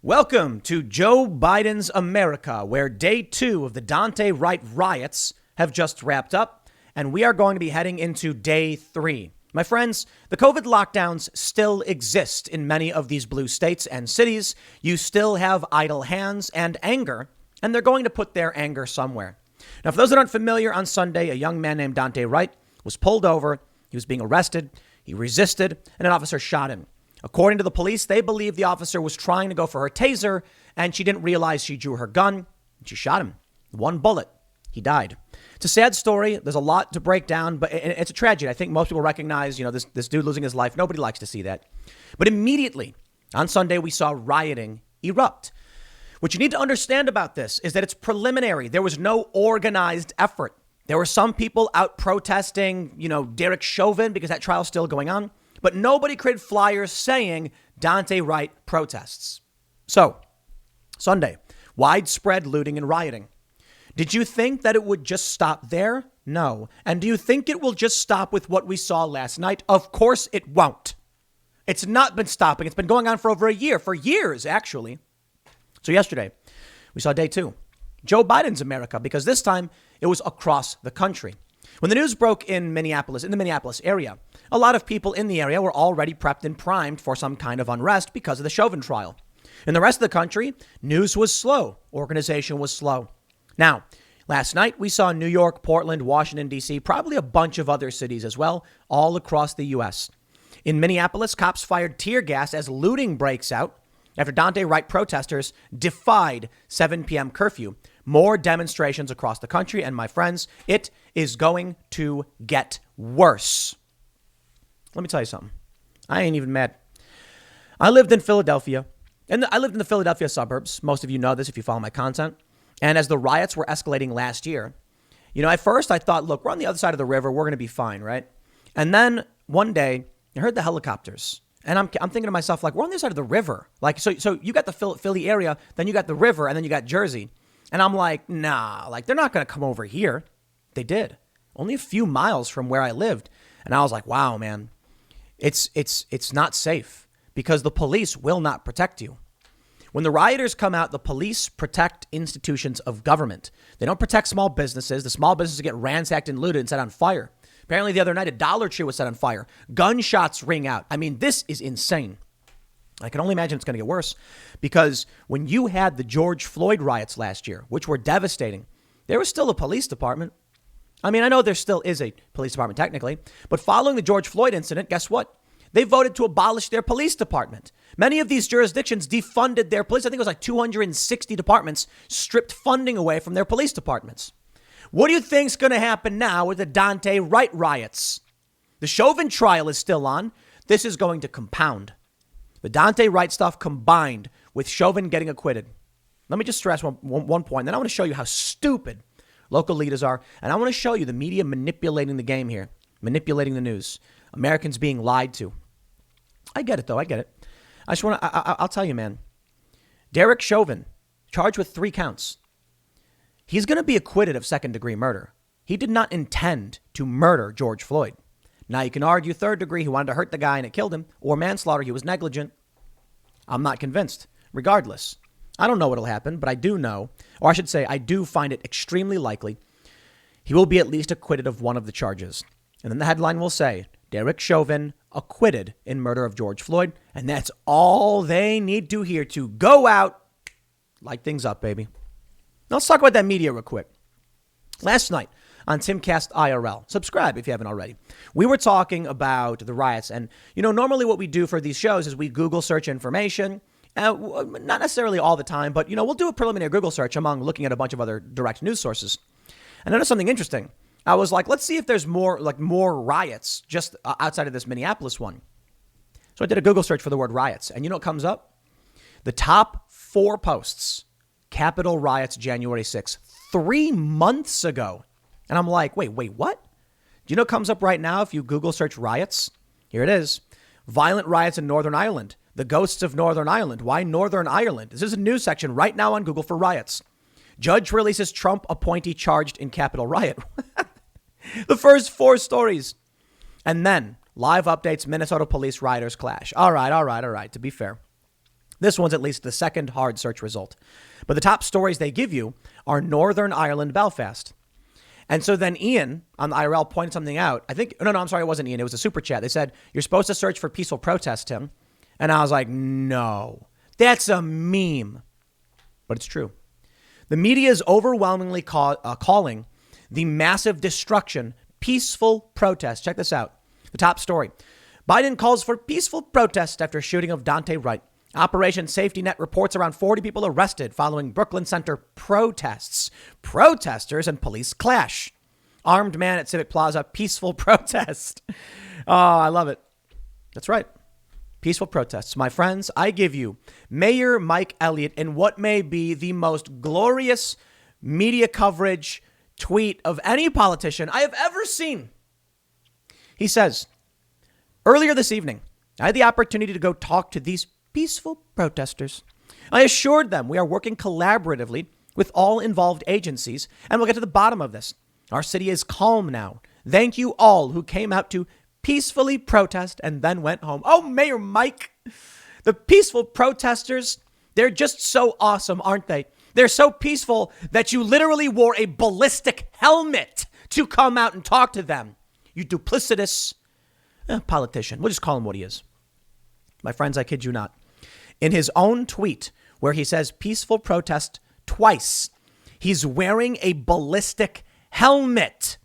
Welcome to Joe Biden's America, where day 2 of the Daunte Wright riots have just wrapped up, and we are going to be heading into day 3. My friends, the COVID lockdowns still exist in many of these blue states and cities. You still have idle hands and anger, and they're going to put their anger somewhere. Now, for those that aren't familiar, on Sunday, a young man named Daunte Wright was pulled over. He was being arrested. He resisted, and an officer shot him. According to the police, they believe the officer was trying to go for her taser, and she didn't realize she drew her gun, and she shot him. 1 bullet. He died. It's a sad story. There's a lot to break down, but it's a tragedy. I think most people recognize, this dude losing his life. Nobody likes to see that. But immediately on Sunday, we saw rioting erupt. What you need to understand about this is that it's preliminary. There was no organized effort. There were some people out protesting, Derek Chauvin, because that trial's still going on. But nobody created flyers saying Daunte Wright protests. So, Sunday, widespread looting and rioting. Did you think that it would just stop there? No. And do you think it will just stop with what we saw last night? Of course it won't. It's not been stopping. It's been going on for over a year, for years, actually. So yesterday, we saw day 2. Joe Biden's America, because this time it was across the country. When the news broke in Minneapolis, in the Minneapolis area, a lot of people in the area were already prepped and primed for some kind of unrest because of the Chauvin trial. In the rest of the country, news was slow. Organization was slow. Now, last night, we saw New York, Portland, Washington, D.C., probably a bunch of other cities as well, all across the U.S. In Minneapolis, cops fired tear gas as looting breaks out after Daunte Wright protesters defied 7 p.m. curfew. More demonstrations across the country. And my friends, it is going to get worse. Let me tell you something. I ain't even mad. I lived in Philadelphia, and I lived in the Philadelphia suburbs. Most of you know this if you follow my content. And as the riots were escalating last year, at first I thought, look, we're on the other side of the river. We're going to be fine, right? And then one day I heard the helicopters. And I'm thinking to myself, like, we're on the other side of the river. Like, so you got the Philly area, then you got the river, and then you got Jersey. And I'm like, nah, like, they're not going to come over here. They did. Only a few miles from where I lived. And I was like, wow, man, it's not safe because the police will not protect you. When the rioters come out, the police protect institutions of government. They don't protect small businesses. The small businesses get ransacked and looted and set on fire. Apparently the other night, a Dollar Tree was set on fire. Gunshots ring out. I mean, this is insane. I can only imagine it's going to get worse because when you had the George Floyd riots last year, which were devastating, there was still a police department. I mean, I know there still is a police department technically, but following the George Floyd incident, guess what? They voted to abolish their police department. Many of these jurisdictions defunded their police. I think it was like 260 departments stripped funding away from their police departments. What do you think's going to happen now with the Daunte Wright riots? The Chauvin trial is still on. This is going to compound. The Daunte Wright stuff combined with Chauvin getting acquitted. Let me just stress one point. Then I want to show you how stupid local leaders are. And I want to show you the media manipulating the game here, manipulating the news. Americans being lied to. I get it, though. I get it. I'll tell you, man. Derek Chauvin, charged with 3 counts. He's going to be acquitted of second-degree murder. He did not intend to murder George Floyd. Now, you can argue third degree, he wanted to hurt the guy and it killed him, or manslaughter, he was negligent. I'm not convinced. Regardless, I don't know what'll happen, but I do know, or I should say, I do find it extremely likely he will be at least acquitted of one of the charges. And then the headline will say, Derek Chauvin acquitted in murder of George Floyd. And that's all they need to hear to go out, light things up, baby. Now let's talk about that media real quick. Last night on Timcast IRL, subscribe if you haven't already, we were talking about the riots. And, normally what we do for these shows is we Google search information. Not necessarily all the time, but, we'll do a preliminary Google search among looking at a bunch of other direct news sources. And I noticed something interesting. I was like, let's see if there's more riots just outside of this Minneapolis one. So I did a Google search for the word riots. And you know what comes up? The top 4 posts. Capitol riots, January 6th, 3 months ago. And I'm like, wait, what? Do you know what comes up right now if you Google search riots? Here it is. Violent riots in Northern Ireland. The ghosts of Northern Ireland. Why Northern Ireland? This is a news section right now on Google for riots. Judge releases Trump appointee charged in Capitol riot. The first 4 stories. And then live updates, Minnesota police rioters clash. All right. To be fair, This one's at least the second hard search result. But the top stories they give you are Northern Ireland, Belfast. And so then Ian on the IRL pointed something out. I think, no, I'm sorry, it wasn't Ian. It was a super chat. They said, you're supposed to search for peaceful protest, Tim. And I was like, no, that's a meme. But it's true. The media is overwhelmingly calling the massive destruction peaceful protest. Check this out. The top story. Biden calls for peaceful protest after shooting of Daunte Wright. Operation Safety Net reports around 40 people arrested following Brooklyn Center protests. Protesters and police clash. Armed man at Civic Plaza, peaceful protest. Oh, I love it. That's right. Peaceful protests. My friends, I give you Mayor Mike Elliott in what may be the most glorious media coverage tweet of any politician I have ever seen. He says, earlier this evening, I had the opportunity to go talk to these peaceful protesters. I assured them we are working collaboratively with all involved agencies and we'll get to the bottom of this. Our city is calm now. Thank you all who came out to peacefully protest and then went home. Oh, Mayor Mike, the peaceful protesters, they're just so awesome, aren't they? They're so peaceful that you literally wore a ballistic helmet to come out and talk to them. You duplicitous politician. We'll just call him what he is. My friends, I kid you not. In his own tweet, where he says peaceful protest twice, he's wearing a ballistic helmet.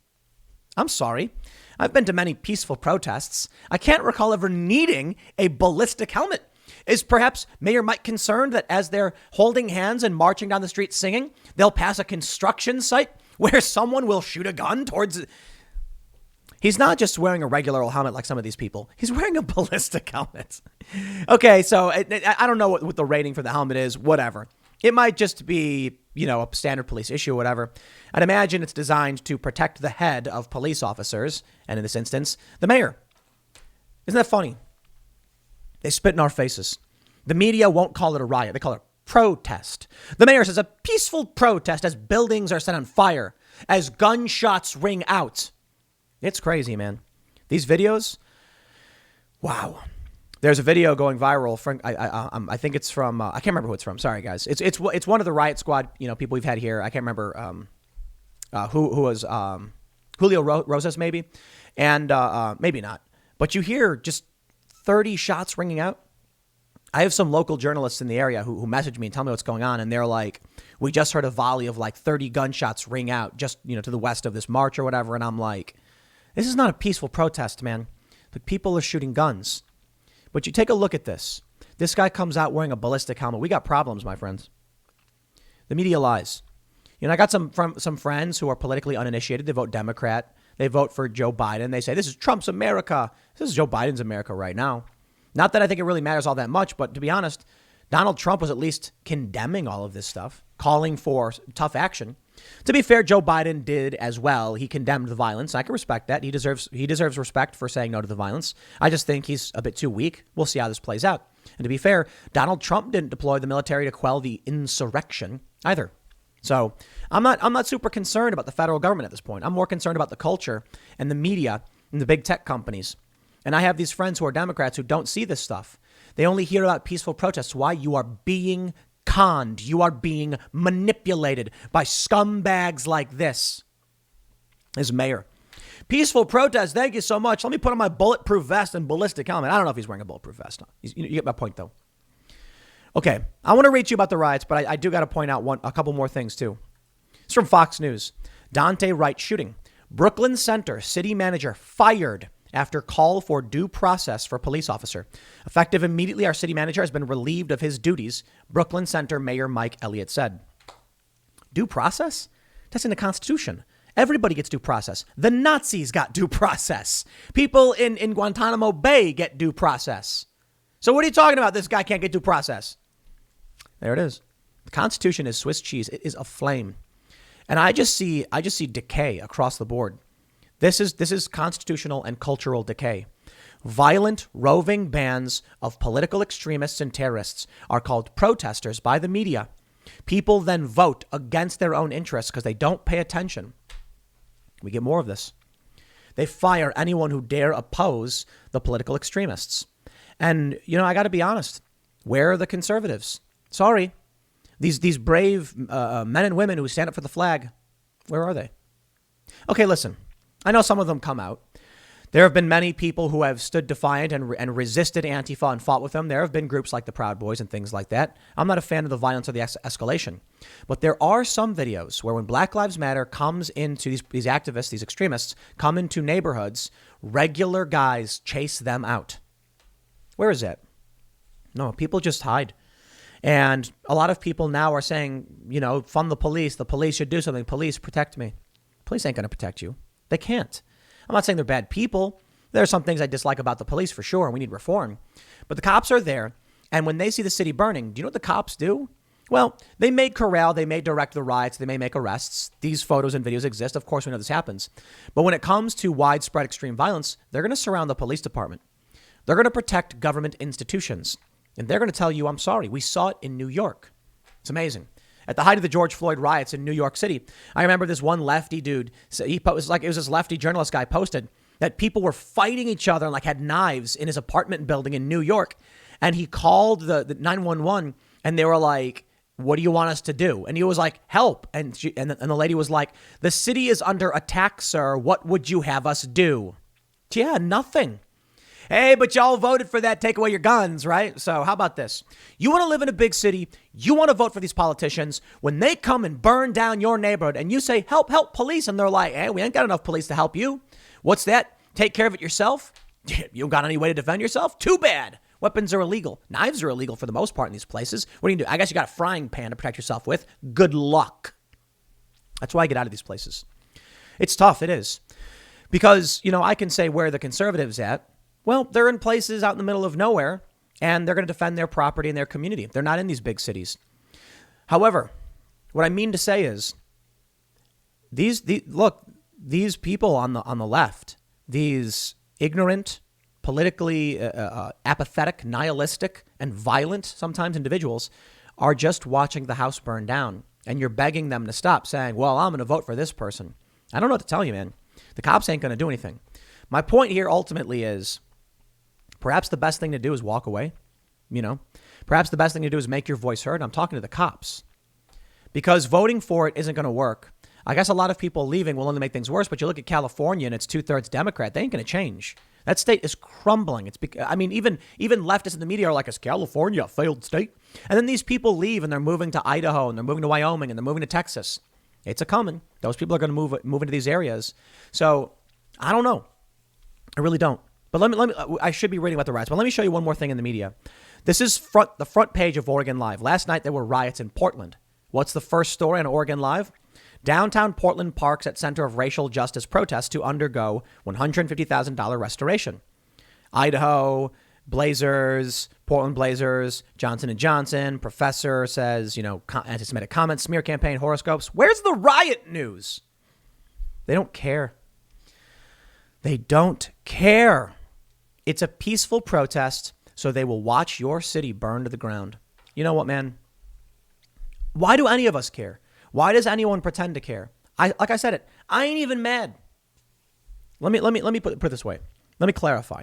I'm sorry. I've been to many peaceful protests. I can't recall ever needing a ballistic helmet. Is perhaps Mayor Mike concerned that as they're holding hands and marching down the street singing, they'll pass a construction site where someone will shoot a gun towards it? He's not just wearing a regular old helmet like some of these people. He's wearing a ballistic helmet. Okay, so I don't know what the rating for the helmet is, whatever. It might just be, a standard police issue or whatever. I'd imagine it's designed to protect the head of police officers, and in this instance, the mayor. Isn't that funny? They spit in our faces. The media won't call it a riot. They call it protest. The mayor says a peaceful protest as buildings are set on fire, as gunshots ring out. It's crazy, man. These videos, wow. There's a video going viral. I think it's from. I can't remember who it's from. Sorry, guys. It's one of the Riot Squad people we've had here. I can't remember who was Julio Rosas maybe, and maybe not. But you hear just 30 shots ringing out. I have some local journalists in the area who message me and tell me what's going on, and they're like, "We just heard a volley of like 30 gunshots ring out just to the west of this march or whatever," and I'm like, this is not a peaceful protest, man. Like, people are shooting guns. But you take a look at this. This guy comes out wearing a ballistic helmet. We got problems, my friends. The media lies. I got some friends who are politically uninitiated. They vote Democrat. They vote for Joe Biden. They say, this is Trump's America. This is Joe Biden's America right now. Not that I think it really matters all that much, but to be honest, Donald Trump was at least condemning all of this stuff, calling for tough action. To be fair, Joe Biden did as well. He condemned the violence. I can respect that. He deserves respect for saying no to the violence. I just think he's a bit too weak. We'll see how this plays out. And to be fair, Donald Trump didn't deploy the military to quell the insurrection either. So I'm not super concerned about the federal government at this point. I'm more concerned about the culture and the media and the big tech companies. And I have these friends who are Democrats who don't see this stuff. They only hear about peaceful protests. Why? You are being conned. You are being manipulated by scumbags like this. As mayor. Peaceful protest. Thank you so much. Let me put on my bulletproof vest and ballistic helmet. I don't know if he's wearing a bulletproof vest. You get my point, though. Okay. I want to read you about the riots, but I do got to point out a couple more things, too. It's from Fox News. Daunte Wright shooting. Brooklyn Center city manager fired after call for due process for police officer. Effective immediately, our city manager has been relieved of his duties, Brooklyn Center Mayor Mike Elliott said. Due process? That's in the Constitution. Everybody gets due process. The Nazis got due process. People in Guantanamo Bay get due process. So what are you talking about? This guy can't get due process. There it is. The Constitution is Swiss cheese. It is aflame. And I just see decay across the board. This is constitutional and cultural decay. Violent, roving bands of political extremists and terrorists are called protesters by the media. People then vote against their own interests because they don't pay attention. We get more of this. They fire anyone who dare oppose the political extremists. And, I got to be honest. Where are the conservatives? Sorry. These brave men and women who stand up for the flag, where are they? Okay, listen. I know some of them come out. There have been many people who have stood defiant and resisted Antifa and fought with them. There have been groups like the Proud Boys and things like that. I'm not a fan of the violence or the escalation. But there are some videos where when Black Lives Matter comes into these activists, these extremists, come into neighborhoods, regular guys chase them out. Where is that? No, people just hide. And a lot of people now are saying, fund the police. The police should do something. Police, protect me. Police ain't going to protect you. They can't. I'm not saying they're bad people. There are some things I dislike about the police for sure, and we need reform. But the cops are there, and when they see the city burning, do you know what the cops do? Well, they may corral, they may direct the riots, they may make arrests. These photos and videos exist. Of course, we know this happens. But when it comes to widespread extreme violence, they're going to surround the police department. They're going to protect government institutions. And they're going to tell you, I'm sorry, we saw it in New York. It's amazing. At the height of the George Floyd riots in New York City, I remember this one lefty dude. It was this lefty journalist guy posted that people were fighting each other and had knives in his apartment building in New York. And he called the 911 and they were like, what do you want us to do? And he was like, help. And the lady was like, the city is under attack, sir. What would you have us do? Yeah, nothing. Hey, but y'all voted for that. Take away your guns, right? So how about this? You want to live in a big city. You want to vote for these politicians. When they come and burn down your neighborhood and you say, help, police. And they're like, hey, we ain't got enough police to help you. What's that? Take care of it yourself? You don't got any way to defend yourself? Too bad. Weapons are illegal. Knives are illegal for the most part in these places. What do you do? I guess you got a frying pan to protect yourself with. Good luck. That's why I get out of these places. It's tough. It is. Because, I can say where the conservatives at. Well, they're in places out in the middle of nowhere, and they're going to defend their property and their community. They're not in these big cities. However, what I mean to say is, these people on the left, these ignorant, politically apathetic, nihilistic, and violent sometimes individuals are just watching the house burn down, and you're begging them to stop, saying, well, I'm going to vote for this person. I don't know what to tell you, man. The cops ain't going to do anything. My point here ultimately is, perhaps the best thing to do is walk away. Perhaps the best thing to do is make your voice heard. I'm talking to the cops because voting for it isn't going to work. I guess a lot of people leaving will only make things worse. But you look at California and it's 2/3 Democrat. They ain't going to change. That state is crumbling. Even leftists in the media are like, is California a failed state? And then these people leave and they're moving to Idaho and they're moving to Wyoming and they're moving to Texas. It's a coming. Those people are going to move into these areas. So I don't know. I really don't. But let me. I should be reading about the riots, but let me show you one more thing in the media. This is the front page of Oregon Live. Last night there were riots in Portland. What's the first story on Oregon Live? Downtown Portland parks at center of racial justice protests to undergo $150,000 restoration. Idaho Blazers, Portland Blazers, Johnson & Johnson, professor says, anti-Semitic comments, smear campaign, horoscopes. Where's the riot news? They don't care. They don't care. It's a peaceful protest, so they will watch your city burn to the ground. You know what, man? Why do any of us care? Why does anyone pretend to care? I ain't even mad. Let me put it this way. Let me clarify.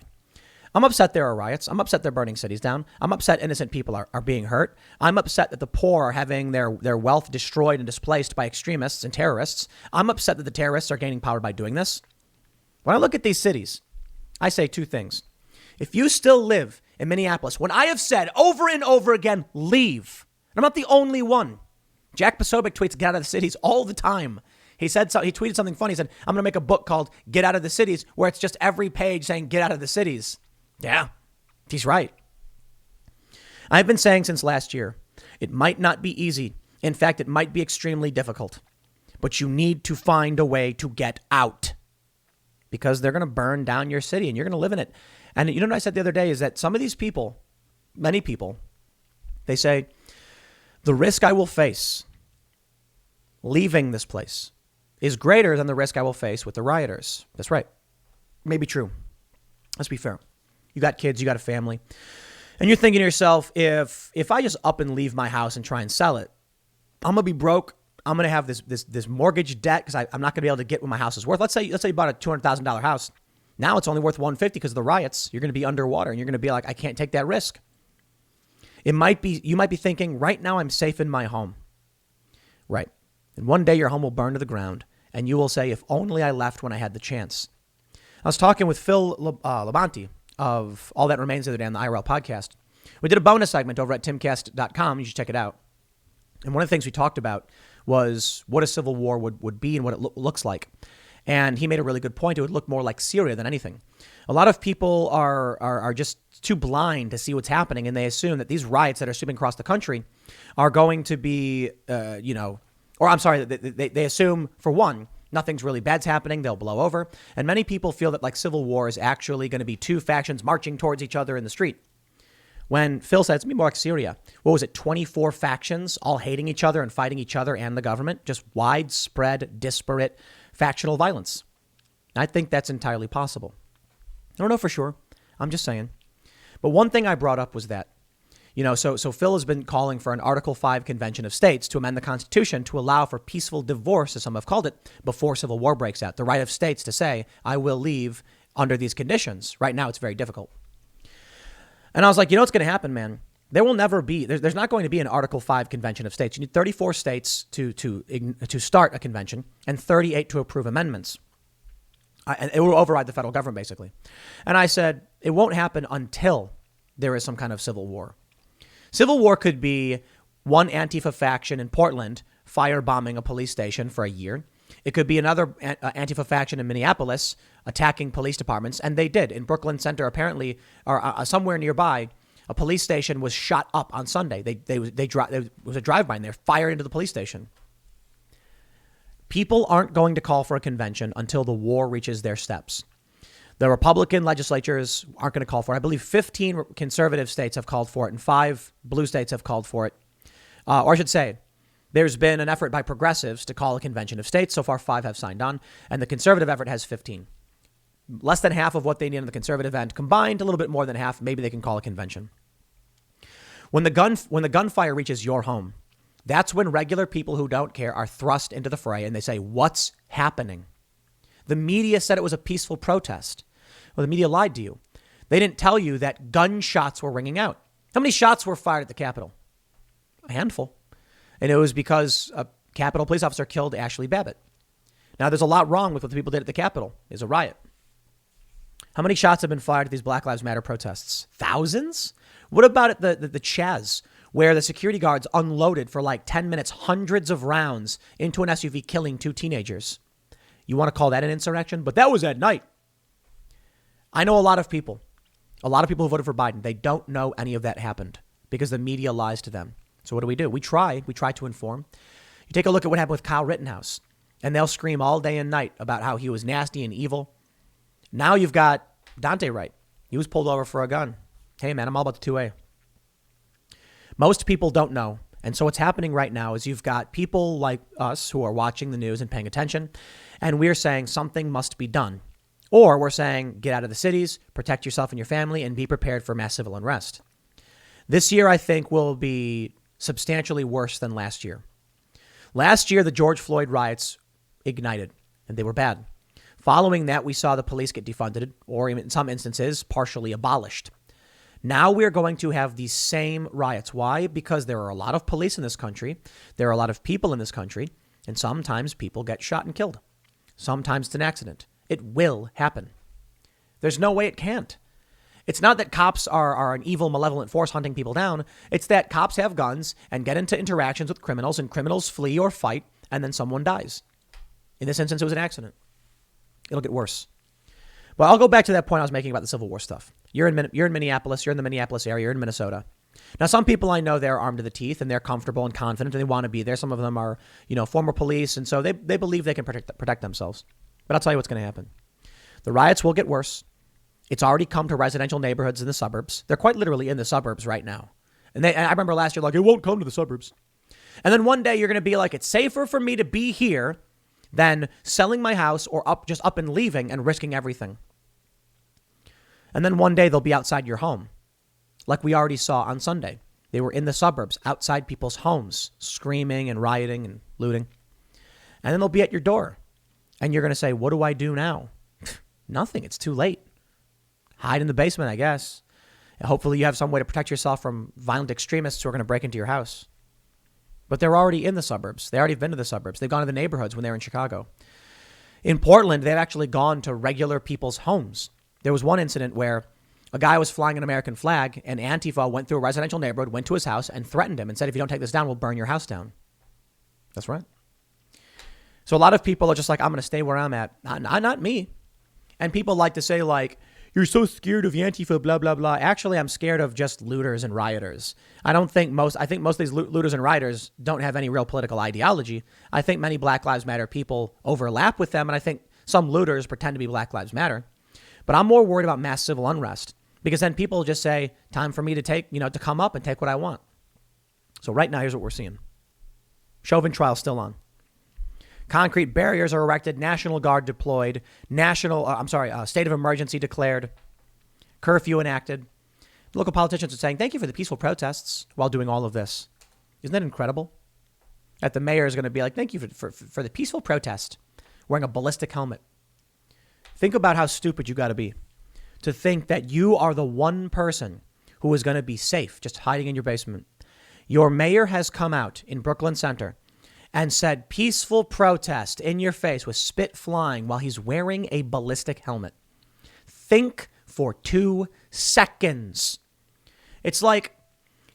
I'm upset there are riots. I'm upset they're burning cities down. I'm upset innocent people are being hurt. I'm upset that the poor are having their wealth destroyed and displaced by extremists and terrorists. I'm upset that the terrorists are gaining power by doing this. When I look at these cities, I say two things. If you still live in Minneapolis, when I have said over and over again, leave. And I'm not the only one. Jack Posobiec tweets get out of the cities all the time. He tweeted something funny. He said, I'm going to make a book called Get Out of the Cities, where it's just every page saying get out of the cities. Yeah, he's right. I've been saying since last year, it might not be easy. In fact, it might be extremely difficult. But you need to find a way to get out. Because they're going to burn down your city and you're going to live in it. And you know what I said the other day is that some of these people, many people, they say, the risk I will face leaving this place is greater than the risk I will face with the rioters. That's right. Maybe true. Let's be fair. You got kids, you got a family. And you're thinking to yourself, if I just up and leave my house and try and sell it, I'm going to be broke. I'm going to have this mortgage debt because I'm not going to be able to get what my house is worth. Let's say you bought a $200,000 house. Now it's only worth $150 because of the riots. You're going to be underwater and you're going to be like, I can't take that risk. You might be thinking, right now I'm safe in my home. Right. And one day your home will burn to the ground and you will say, if only I left when I had the chance. I was talking with Phil Labonte of All That Remains the other day on the IRL podcast. We did a bonus segment over at timcast.com. You should check it out. And one of the things we talked about was what a civil war would be and what it looks like. And he made a really good point. It would look more like Syria than anything. A lot of people are just too blind to see what's happening, and they assume that these riots that are sweeping across the country are going to be, they assume, for one, nothing's really bad's happening. They'll blow over. And many people feel that like civil war is actually going to be two factions marching towards each other in the street. When Phil said it's going to be more like Syria, what was it, 24 factions all hating each other and fighting each other and the government? Just widespread, disparate factional violence. I think that's entirely possible. I don't know for sure. I'm just saying. But one thing I brought up was that, so Phil has been calling for an Article 5 Convention of States to amend the Constitution to allow for peaceful divorce, as some have called it, before civil war breaks out. The right of states to say, I will leave under these conditions. Right now, it's very difficult. And I was like, what's going to happen, man? There will never be, there's not going to be an Article 5 Convention of States. You need 34 states to start a convention and 38 to approve amendments. And it will override the federal government, basically. And I said, it won't happen until there is some kind of civil war. Civil war could be one Antifa faction in Portland firebombing a police station for a year. It could be another Antifa faction in Minneapolis attacking police departments. And they did. In Brooklyn Center, apparently, or somewhere nearby, a police station was shot up on Sunday. There was a drive-by and they fired into the police station. People aren't going to call for a convention until the war reaches their steps. The Republican legislatures aren't going to call for it. I believe 15 conservative states have called for it and 5 blue states have called for it. Or I should say, there's been an effort by progressives to call a convention of states. So far, 5 have signed on, and the conservative effort has 15. Less than half of what they need on the conservative end. Combined, a little bit more than half, maybe they can call a convention. When the gunfire reaches your home, that's when regular people who don't care are thrust into the fray and they say, what's happening? The media said it was a peaceful protest. Well, the media lied to you. They didn't tell you that gunshots were ringing out. How many shots were fired at the Capitol? A handful. And it was because a Capitol police officer killed Ashley Babbitt. Now, there's a lot wrong with what the people did at the Capitol. There's a riot. How many shots have been fired at these Black Lives Matter protests? Thousands? What about at the Chaz, where the security guards unloaded for like 10 minutes, hundreds of rounds into an SUV, killing 2 teenagers? You want to call that an insurrection? But that was at night. I know a lot of people who voted for Biden. They don't know any of that happened because the media lies to them. So what do? We try to inform. You take a look at what happened with Kyle Rittenhouse, and they'll scream all day and night about how he was nasty and evil. Now you've got Daunte Wright. He was pulled over for a gun. Hey, man, I'm all about the 2A. Most people don't know. And so what's happening right now is you've got people like us who are watching the news and paying attention, and we're saying something must be done. Or we're saying get out of the cities, protect yourself and your family, and be prepared for mass civil unrest. This year, I think, will be substantially worse than last year. Last year, the George Floyd riots ignited, and they were bad. Following that, we saw the police get defunded, or in some instances, partially abolished. Now we're going to have these same riots. Why? Because there are a lot of police in this country. There are a lot of people in this country. And sometimes people get shot and killed. Sometimes it's an accident. It will happen. There's no way it can't. It's not that cops are an evil, malevolent force hunting people down. It's that cops have guns and get into interactions with criminals, and criminals flee or fight, and then someone dies. In this instance, it was an accident. It'll get worse. But I'll go back to that point I was making about the Civil War stuff. You're in Minneapolis. You're in the Minneapolis area. You're in Minnesota. Now, some people I know, they're armed to the teeth and they're comfortable and confident and they want to be there. Some of them are, former police. And so they believe they can protect themselves. But I'll tell you what's going to happen. The riots will get worse. It's already come to residential neighborhoods in the suburbs. They're quite literally in the suburbs right now. And I remember last year, like, it won't come to the suburbs. And then one day you're going to be like, it's safer for me to be here than selling my house or up and leaving and risking everything. And then one day they'll be outside your home, like we already saw on Sunday. They were in the suburbs, outside people's homes, screaming and rioting and looting. And then they'll be at your door. And you're going to say, what do I do now? Nothing. It's too late. Hide in the basement, I guess. Hopefully you have some way to protect yourself from violent extremists who are going to break into your house. But they're already in the suburbs. They already been to the suburbs. They've gone to the neighborhoods when they were in Chicago. In Portland, they've actually gone to regular people's homes. There was one incident where a guy was flying an American flag and Antifa went through a residential neighborhood, went to his house and threatened him and said, if you don't take this down, we'll burn your house down. That's right. So a lot of people are just like, I'm going to stay where I'm at. Not me. And people like to say like, you're so scared of Antifa, blah, blah, blah. Actually, I'm scared of just looters and rioters. I think most of these looters and rioters don't have any real political ideology. I think many Black Lives Matter people overlap with them. And I think some looters pretend to be Black Lives Matter. But I'm more worried about mass civil unrest. Because then people just say, time for me to to come up and take what I want. So right now, here's what we're seeing. Chauvin trial still on. Concrete barriers are erected. National Guard deployed. State of emergency declared. Curfew enacted. Local politicians are saying, thank you for the peaceful protests while doing all of this. Isn't that incredible? That the mayor is going to be like, thank you for the peaceful protest, wearing a ballistic helmet. Think about how stupid you got to be to think that you are the one person who is going to be safe just hiding in your basement. Your mayor has come out in Brooklyn Center and said peaceful protest in your face with spit flying while he's wearing a ballistic helmet. Think for 2 seconds. It's like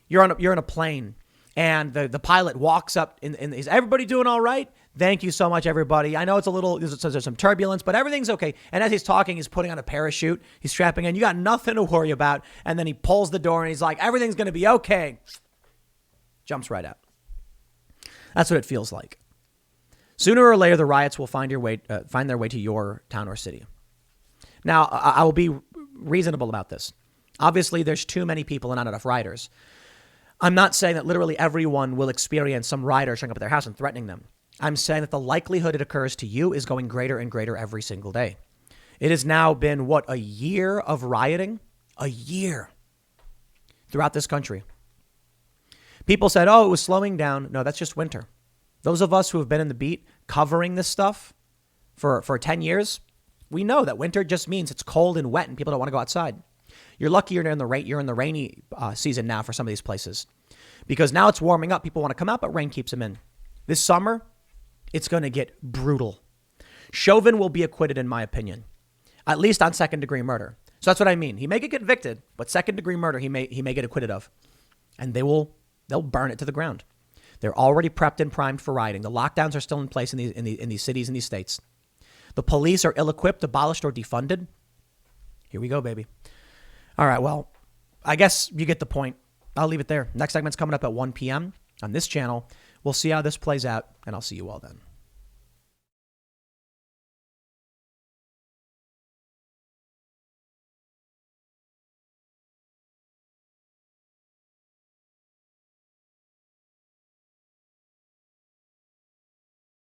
you're on a plane and the pilot walks up is everybody doing all right? Thank you so much, everybody. I know there's some turbulence, but everything's okay. And as he's talking, he's putting on a parachute. He's strapping in. You got nothing to worry about. And then he pulls the door and he's like, everything's going to be okay. Jumps right out. That's what it feels like. Sooner or later, the riots will find their way to your town or city. Now, I will be reasonable about this. Obviously, there's too many people and not enough rioters. I'm not saying that literally everyone will experience some rioter showing up at their house and threatening them. I'm saying that the likelihood it occurs to you is going greater and greater every single day. It has now been, a year of rioting? A year throughout this country. People said, it was slowing down. No, that's just winter. Those of us who have been in the beat covering this stuff for 10 years, we know that winter just means it's cold and wet and people don't want to go outside. You're lucky you're in the rainy season now for some of these places because now it's warming up. People want to come out, but rain keeps them in. This summer, it's going to get brutal. Chauvin will be acquitted, in my opinion, at least on second-degree murder. So that's what I mean. He may get convicted, but second-degree murder he may get acquitted of, and they'll burn it to the ground. They're already prepped and primed for rioting. The lockdowns are still in place in these cities and these states. The police are ill-equipped, abolished, or defunded. Here we go, baby. All right, well, I guess you get the point. I'll leave it there. Next segment's coming up at 1 p.m. on this channel. We'll see how this plays out, and I'll see you all then.